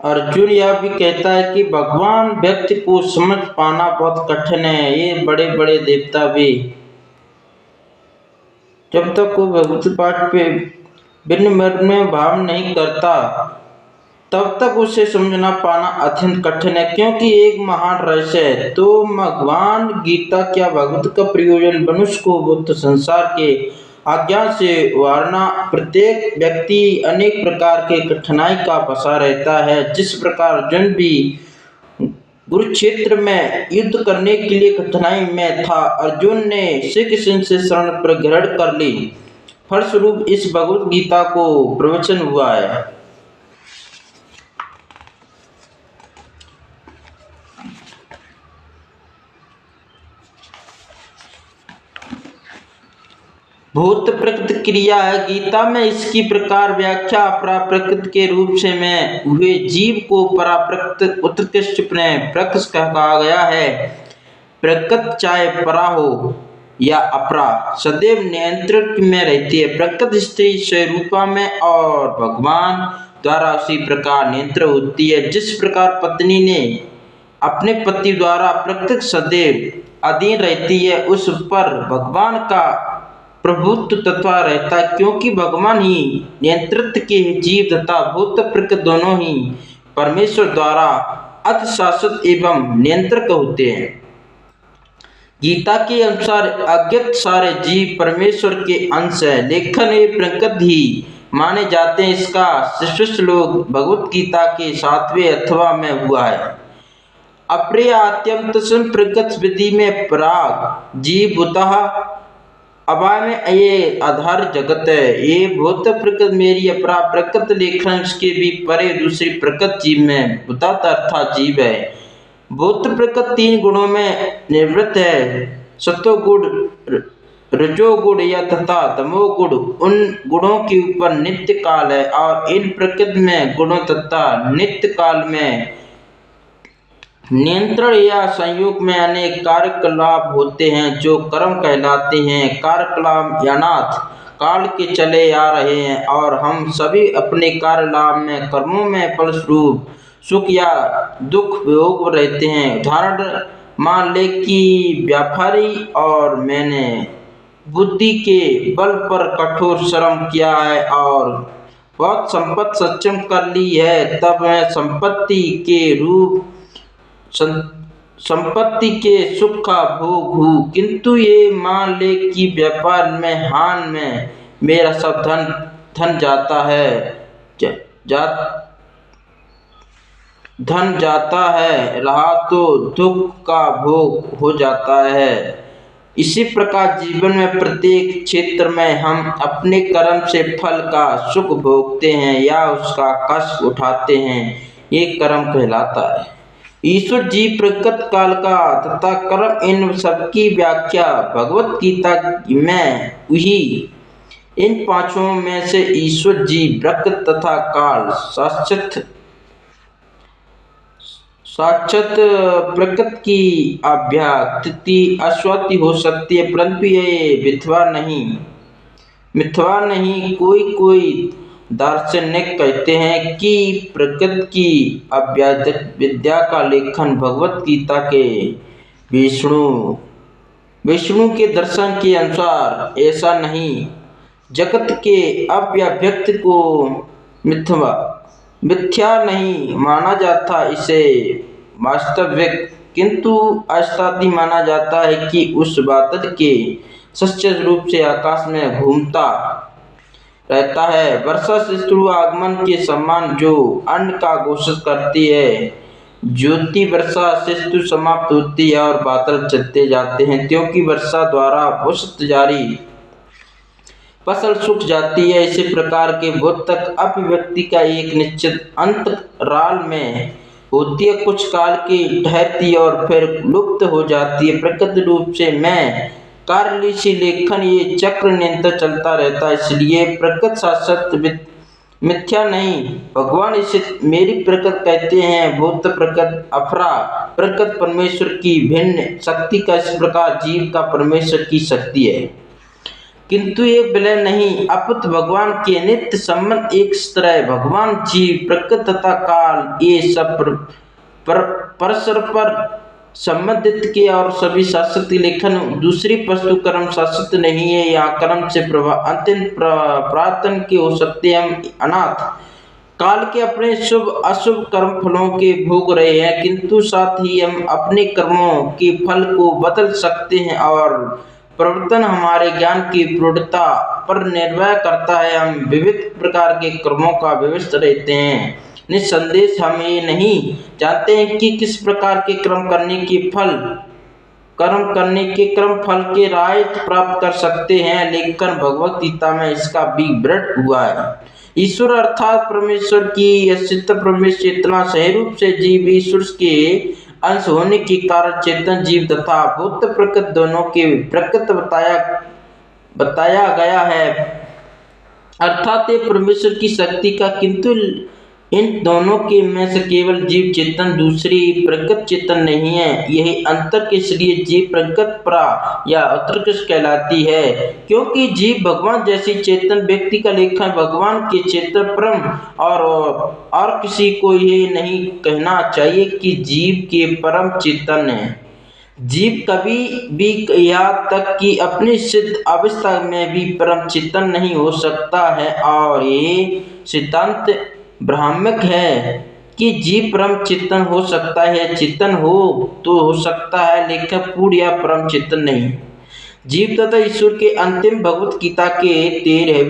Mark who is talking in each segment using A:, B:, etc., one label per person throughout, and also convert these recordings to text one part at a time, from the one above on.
A: अर्जुन यह भी कहता है कि भगवान व्यक्ति को समझ पाना बहुत कठिन है। ये बड़े बड़े देवता भी जब तक वो भगवत पाठ पे भिन्न मर्म में भाव नहीं करता तब तक उसे समझना पाना अत्यंत कठिन है, क्योंकि एक महान रहस्य है। तो भगवान गीता क्या भगवत का प्रयोजन मनुष्य को बुद्ध संसार के अज्ञान से वारना। प्रत्येक व्यक्ति अनेक प्रकार के कठिनाई का फंसा रहता है। जिस प्रकार अर्जुन भी कुरुक्षेत्र में युद्ध करने के लिए कठिनाई में था, अर्जुन ने श्री कृष्ण से शरण ग्रहण कर ली। फलस्वरूप इस भगवत गीता को प्रवचन हुआ है। भूत प्रकृति क्रिया है। गीता में इसकी प्रकार व्याख्या अपराप्रकृत के रूप से में हुए जीव को पराप्रकृत उत्कृष्ट में प्रकृत कहा गया है। प्रकृत चाहे परा हो या अपरा सदैव नियंत्रण में रहती है। प्रकृत स्त्री स्वरूपा में और भगवान द्वारा उसी प्रकार नियंत्रण होती है। जिस प्रकार पत्नी ने अपने पति द्वारा प्रकृत सदैव अधीन रहती है, उस पर भगवान का प्रभुत्व तत्व रहता है, क्योंकि भगवान ही नियंत्रित के जीव तथा भूत प्रकृति दोनों ही परमेश्वर द्वारा अतिशासित एवं नियंत्रक होते हैं। गीता के अनुसार अज्ञात सारे जीव परमेश्वर के अंश है, लेकिन ये प्रकृति ही माने जाते हैं। इसका श्लोक भगवत गीता के 7वें अथवा में हुआ है। अप्रिय अत्यंत प्रकृत विधि में प्राग जीवतः अभाय में ये आधार जगत है। ये भूत प्रकृति मेरी अपरा प्रकृति लेखन के भी परे दूसरी प्रकृति जीव में भूतात अर्थात जीव है। भूत प्रकृति 3 गुणों में निवृत्त है, सत्वगुण, रजोगुण या तथा तमोगुण। उन गुणों के ऊपर नित्य काल है और इन प्रकृति में गुणों तथा नित्य काल में नियंत्रण या संयोग में अनेक कार्यकलाप होते हैं जो कर्म कहलाते हैं। कार्यकलाप यानाथ काल के चले आ रहे हैं और हम सभी अपने कार्यलाभ में कर्मों में फलस्वरूप सुख या दुख भोग रहते हैं। उदाहरण मान ले कि व्यापारी और मैंने बुद्धि के बल पर कठोर श्रम किया है और बहुत संपत्ति सक्षम कर ली है, तब मैं संपत्ति के रूप संपत्ति के सुख का भोग हूँ। किंतु ये मान ले कि व्यापार में हान में मेरा सब धन जाता है धन जाता है रहा तो दुख का भोग हो जाता है। इसी प्रकार जीवन में प्रत्येक क्षेत्र में हम अपने कर्म से फल का सुख भोगते हैं या उसका कष्ट उठाते हैं, ये कर्म कहलाता है। ईश्वर जी प्रकृत काल का तथा कर्म इन सबकी व्याख्या भगवत गीता में हुई। इन 5 में से ईश्वर जी प्रकृत तथा काल साक्षात प्रकृति की अभ्यागति अश्वति हो सकती है, परंतु ये मिथ्या नहीं। कोई दार्शनिक कहते हैं कि प्रकृति की अभ्यागत विद्या का लेखन भगवत गीता के विष्णु के दर्शन के अनुसार ऐसा नहीं। जगत के अव्यक्त को मिथ्या नहीं माना जाता, इसे वास्तविक किंतु अस्तित्व माना जाता है कि उस बादल के सच्चे रूप से आकाश में घूमता रहता है। वर्षा ऋतु आगमन के समान जो अन्न का घोषित करती है। ज्योति वर्षा ऋतु समाप्त होती है और बादल चलते जाते हैं, क्योंकि वर्षा द्वारा घोषित जारी फसल सूख जाती है। इसी प्रकार के बोध तक अभिव्यक्ति का एक निश्चित अंतराल में होती है, कुछ काल की ठहरती और फिर लुप्त हो जाती है। प्रकृति रूप से मैं कार्यलिशी लेखन ये चक्र निरंतर चलता रहता है, इसलिए प्रकृति शाश्वत मिथ्या नहीं। भगवान इसे मेरी प्रकृति कहते हैं। भूत प्रकृति अपरा प्रकृति परमेश्वर की भिन्न शक्ति का इस प्रकार जीव का परमेश्वर की शक्ति है। किंतु ये विलय नहीं, अपितु भगवान के नित्य संबंध एक तरह भगवान, जीव, प्रकृति तथा काल ये सब परस्पर संबंधित के और सभी शास्त्र लेखन दूसरी वस्तु कर्म शास्त्र नहीं है। यहाँ कर्म से अंतिम प्रार्थन के हो सकते हम अनाथ काल के अपने शुभ अशुभ कर्म फलों के भोग रहे हैं, किंतु साथ ही हम अपने कर्मों के फल को बदल सकते हैं और प्रवर्तन हमारे ज्ञान की प्रौढ़ता पर निर्भर करता है। हम विविध प्रकार के कर्मों का व्यवस्थ रहते हैं। निसंदेह हम ये नहीं जानते हैं कि किस प्रकार के कर्म करने क्रम फल के राय प्राप्त कर सकते हैं, लेकिन भगवत गीता में इसका विवरण हुआ है। ईश्वर अर्थात परमेश्वर की अस्तित्व प्रमेश चेतना सही रूप से जीव ईश्वर के अंश होने के कारण चेतन जीव तथा भूत प्रकृति दोनों के प्रकृति बताया गया है, अर्थात ये परमेश्वर की शक्ति का, किंतु इन दोनों के में से केवल जीव चेतन दूसरी प्रकृति चेतन नहीं है। यही अंतर के इसलिए जीव प्रकृति परा या उत्कृष्ट कहलाती है, क्योंकि जीव भगवान जैसी चेतन व्यक्ति का लेखन भगवान के चेतन परम और किसी को ये नहीं कहना चाहिए कि जीव के परम चेतन है। जीव कभी भी यहाँ तक कि अपनी सिद्ध अवस्था में भी परम चेतन नहीं हो सकता है, और ये सिद्धांत ब्राह्मक है कि जीव परम चेतन हो सकता है। चेतन हो तो हो सकता है, लेकिन पूर्ण या परम चेतन नहीं। जीव तथा ईश्वर के अंतिम भगवत गीता के 13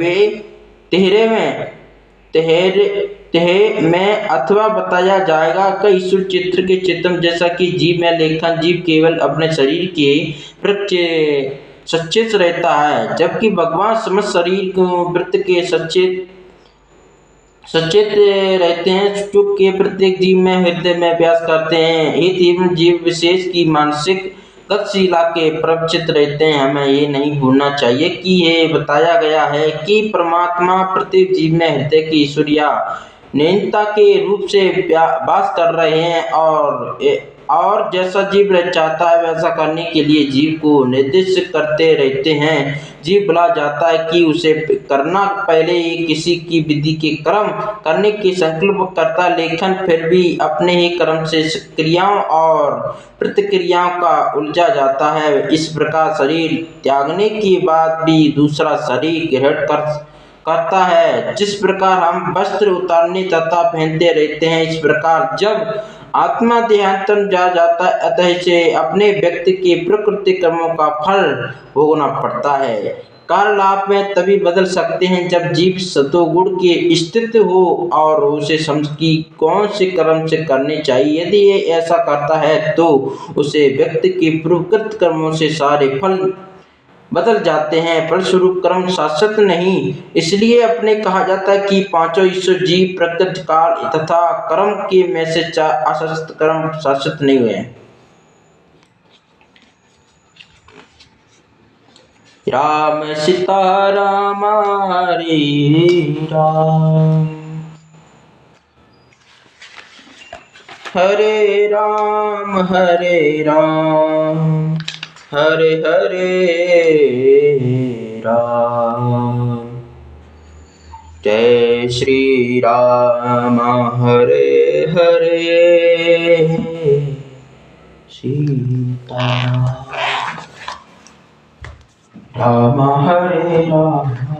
A: में अथवा बताया जाएगा कि ईश्वर चित्र के चेतन जैसा कि जीव में लेखन जीव केवल अपने शरीर के प्रति सचेत रहता है, जबकि भगवान समस्त शरीर को वृत्त के सचेत रहते हैं, क्योंकि प्रत्येक जीव में हृदय में अभ्यास करते हैं। ये तीन जीव विशेष की मानसिक गतिशीलता के प्रचित रहते हैं। हमें ये नहीं भूलना चाहिए कि ये बताया गया है कि परमात्मा प्रत्येक जीव में हृदय की ईश्वरीय नियंता के रूप से वास कर रहे हैं, और जैसा जीव चाहता है वैसा करने के लिए जीव को निर्देशित करते रहते हैं। जीव बुला जाता है कि उसे करना पहले ही किसी की विधि के कर्म करने की संकल्प करता, लेकिन फिर भी अपने ही कर्म से क्रियाओं और प्रतिक्रियाओं का उलझा जाता है। इस प्रकार शरीर त्यागने के बाद भी दूसरा शरीर ग्रहण करता है। जिस प्रकार हम वस्त्र उतारने तथा पहनते रहते हैं, इस प्रकार जब आत्मा देहांतर जा जाता है, अतः से अपने व्यक्ति के प्रकृति कर्मों का फल भोगना पड़ता है। कारण आप में तभी बदल सकते हैं जब जीव सतोगुण के स्थित हो और उसे समझ की कौन से कर्म से करने चाहिए। यदि ये ऐसा करता है तो उसे व्यक्ति के प्रकृति कर्मों से सारे फल बदल जाते हैं, फलस्वरूप कर्म शाश्वत नहीं। इसलिए अपने कहा जाता है कि पांचों ईश्वर जीव प्रकृति काल तथा कर्म के में से 4 अशाश्वत कर्म शाश्वत नहीं हुए। राम सीता राम हरे राम, हरे राम हरे हरे राम। जय श्री राम हरे हरे सीता राम हरे राम।